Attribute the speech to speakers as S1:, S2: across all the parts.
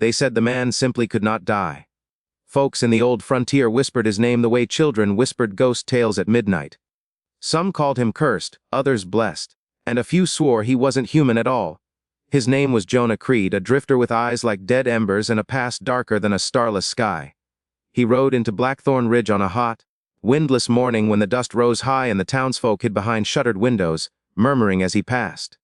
S1: They said the man simply could not die. Folks in the old frontier whispered his name the way children whispered ghost tales at midnight. Some called him cursed, others blessed, and a few swore he wasn't human at all. His name was Jonah Creed, a drifter with eyes like dead embers and a past darker than a starless sky. He rode into Blackthorn Ridge on a hot, windless morning when the dust rose high and the townsfolk hid behind shuttered windows, murmuring as he passed.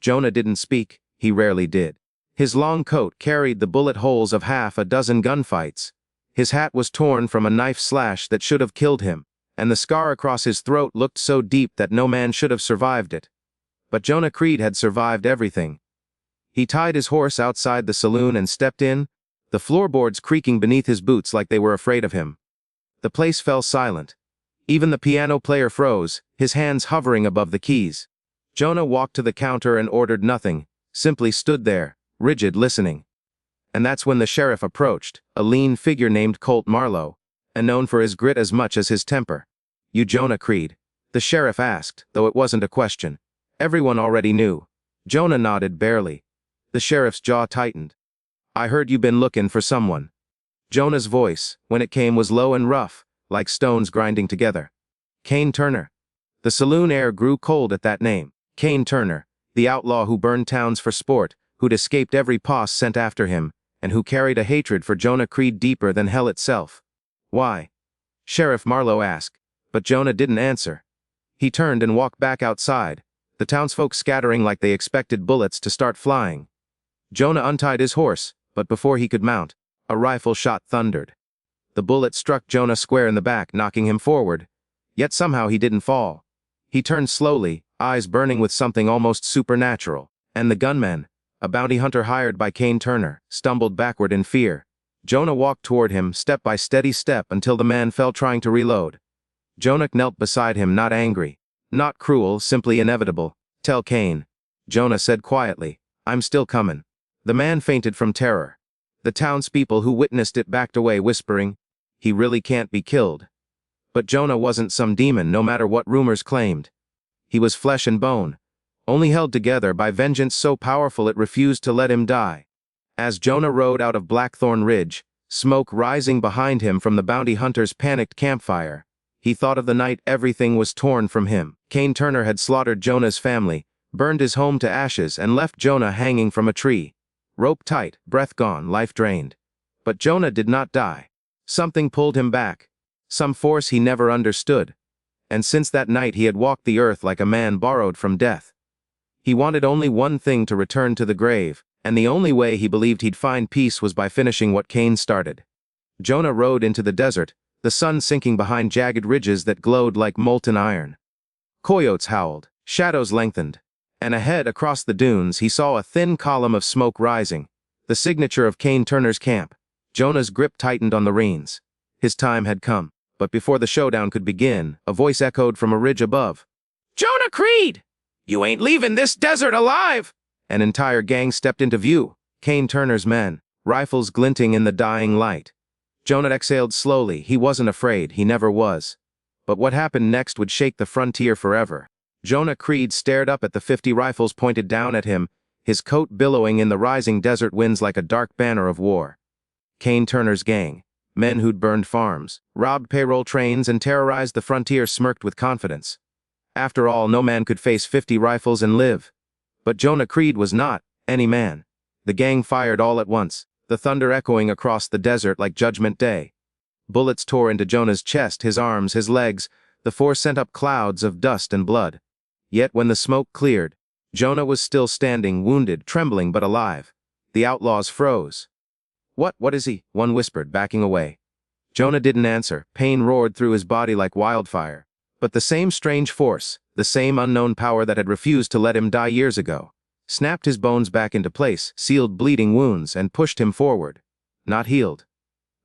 S1: Jonah didn't speak, he rarely did. His long coat carried the bullet holes of half a dozen gunfights. His hat was torn from a knife slash that should have killed him, and the scar across his throat looked so deep that no man should have survived it. But Jonah Creed had survived everything. He tied his horse outside the saloon and stepped in, the floorboards creaking beneath his boots like they were afraid of him. The place fell silent. Even the piano player froze, his hands hovering above the keys. Jonah walked to the counter and ordered nothing, simply stood there, rigid, listening. And that's when the sheriff approached, a lean figure named Colt Marlowe, and known for his grit as much as his temper. "You Jonah Creed?" the sheriff asked, though it wasn't a question. Everyone already knew. Jonah nodded barely. The sheriff's jaw tightened. "I heard you been looking for someone." Jonah's voice, when it came, was low and rough, like stones grinding together. "Kane Turner." The saloon air grew cold at that name. Kane Turner, the outlaw who burned towns for sport, who'd escaped every posse sent after him, and who carried a hatred for Jonah Creed deeper than hell itself. "Why?" Sheriff Marlowe asked, but Jonah didn't answer. He turned and walked back outside, the townsfolk scattering like they expected bullets to start flying. Jonah untied his horse, but before he could mount, a rifle shot thundered. The bullet struck Jonah square in the back, knocking him forward. Yet somehow he didn't fall. He turned slowly, eyes burning with something almost supernatural, and the gunman, a bounty hunter hired by Kane Turner, stumbled backward in fear. Jonah walked toward him, step by steady step, until the man fell trying to reload. Jonah knelt beside him, not angry, not cruel, simply inevitable. "Tell Kane," Jonah said quietly, "I'm still coming." The man fainted from terror. The townspeople who witnessed it backed away, whispering, "He really can't be killed." But Jonah wasn't some demon, no matter what rumors claimed. He was flesh and bone, only held together by vengeance so powerful it refused to let him die. As Jonah rode out of Blackthorn Ridge, smoke rising behind him from the bounty hunter's panicked campfire, he thought of the night everything was torn from him. Kane Turner had slaughtered Jonah's family, burned his home to ashes, and left Jonah hanging from a tree. Rope tight, breath gone, life drained. But Jonah did not die. Something pulled him back, some force he never understood. And since that night he had walked the earth like a man borrowed from death. He wanted only one thing: to return to the grave, and the only way he believed he'd find peace was by finishing what Kane started. Jonah rode into the desert, the sun sinking behind jagged ridges that glowed like molten iron. Coyotes howled, shadows lengthened, and ahead across the dunes he saw a thin column of smoke rising, the signature of Kane Turner's camp. Jonah's grip tightened on the reins. His time had come, but before the showdown could begin, a voice echoed from a ridge above. "Jonah Creed! You ain't leaving this desert alive!" An entire gang stepped into view, Kane Turner's men, rifles glinting in the dying light. Jonah exhaled slowly. He wasn't afraid, he never was. But what happened next would shake the frontier forever. Jonah Creed stared up at the 50 rifles pointed down at him, his coat billowing in the rising desert winds like a dark banner of war. Kane Turner's gang, men who'd burned farms, robbed payroll trains, and terrorized the frontier, smirked with confidence. After all, no man could face 50 rifles and live. But Jonah Creed was not any man. The gang fired all at once, the thunder echoing across the desert like Judgment Day. Bullets tore into Jonah's chest, his arms, his legs. The force sent up clouds of dust and blood. Yet when the smoke cleared, Jonah was still standing, wounded, trembling but alive. The outlaws froze. What is he?" one whispered, backing away. Jonah didn't answer. Pain roared through his body like wildfire. But the same strange force, the same unknown power that had refused to let him die years ago, snapped his bones back into place, sealed bleeding wounds, and pushed him forward. Not healed.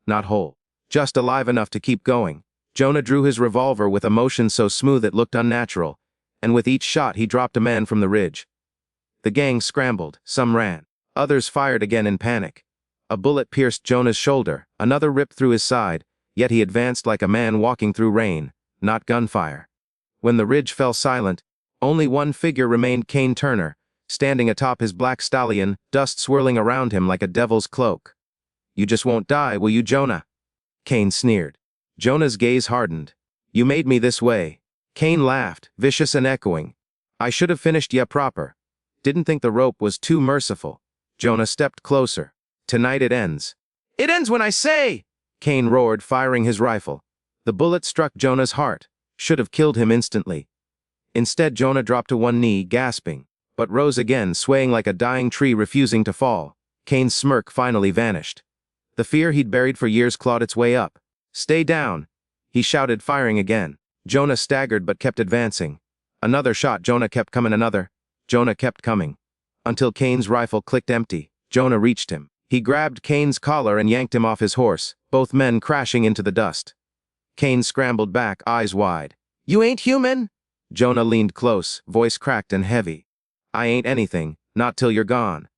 S1: Not whole. Just alive enough to keep going. Jonah drew his revolver with a motion so smooth it looked unnatural, and with each shot he dropped a man from the ridge. The gang scrambled, some ran, others fired again in panic. A bullet pierced Jonah's shoulder, another ripped through his side, yet he advanced like a man walking through rain, not gunfire. When the ridge fell silent, only one figure remained: Kane Turner, standing atop his black stallion, dust swirling around him like a devil's cloak. "You just won't die, will you, Jonah?" Cain sneered. Jonah's gaze hardened. "You made me this way." Cain laughed, vicious and echoing. "I should have finished ya proper. Didn't think the rope was too merciful." Jonah stepped closer. "Tonight it ends." "It ends when I say!" Cain roared, firing his rifle. The bullet struck Jonah's heart. Should have killed him instantly. Instead, Jonah dropped to one knee, gasping, but rose again, swaying like a dying tree refusing to fall. Cain's smirk finally vanished. The fear he'd buried for years clawed its way up. "Stay down!" he shouted, firing again. Jonah staggered but kept advancing. Another shot, Jonah kept coming, another. Jonah kept coming. Until Cain's rifle clicked empty. Jonah reached him. He grabbed Cain's collar and yanked him off his horse, both men crashing into the dust. Cain scrambled back, eyes wide. "You ain't human?" Jonah leaned close, voice cracked and heavy. "I ain't anything, not till you're gone."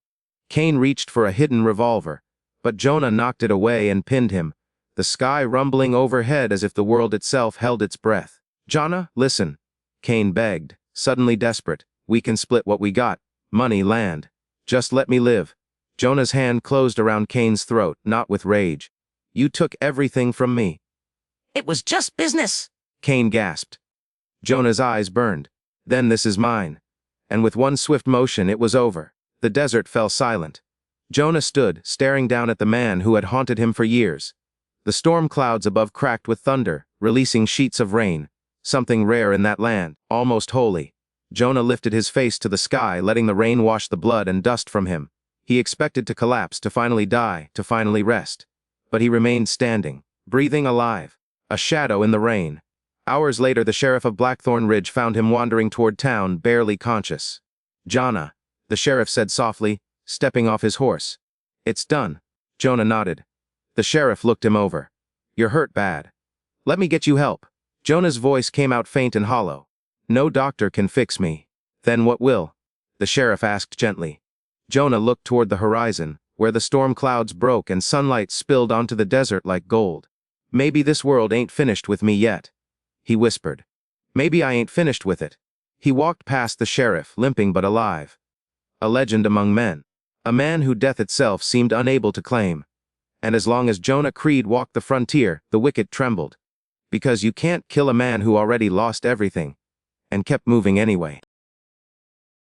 S1: Cain reached for a hidden revolver, but Jonah knocked it away and pinned him, the sky rumbling overhead as if the world itself held its breath. "Jonah, listen," Cain begged, suddenly desperate. "We can split what we got, money, land. Just let me live." Jonah's hand closed around Cain's throat, not with rage. "You took everything from me."
S2: "It was just business,"
S1: Cain gasped. Jonah's eyes burned. "Then this is mine." And with one swift motion it was over. The desert fell silent. Jonah stood, staring down at the man who had haunted him for years. The storm clouds above cracked with thunder, releasing sheets of rain, something rare in that land, almost holy. Jonah lifted his face to the sky, letting the rain wash the blood and dust from him. He expected to collapse, to finally die, to finally rest. But he remained standing, breathing, alive. A shadow in the rain. Hours later, the sheriff of Blackthorn Ridge found him wandering toward town, barely conscious. "Jonah," the sheriff said softly, stepping off his horse. "It's done." Jonah nodded. The sheriff looked him over. "You're hurt bad. Let me get you help." Jonah's voice came out faint and hollow. "No doctor can fix me." "Then what will?" the sheriff asked gently. Jonah looked toward the horizon, where the storm clouds broke and sunlight spilled onto the desert like gold. "Maybe this world ain't finished with me yet," he whispered. "Maybe I ain't finished with it." He walked past the sheriff, limping but alive. A legend among men. A man who death itself seemed unable to claim. And as long as Jonah Creed walked the frontier, the wicked trembled. Because you can't kill a man who already lost everything, and kept moving anyway.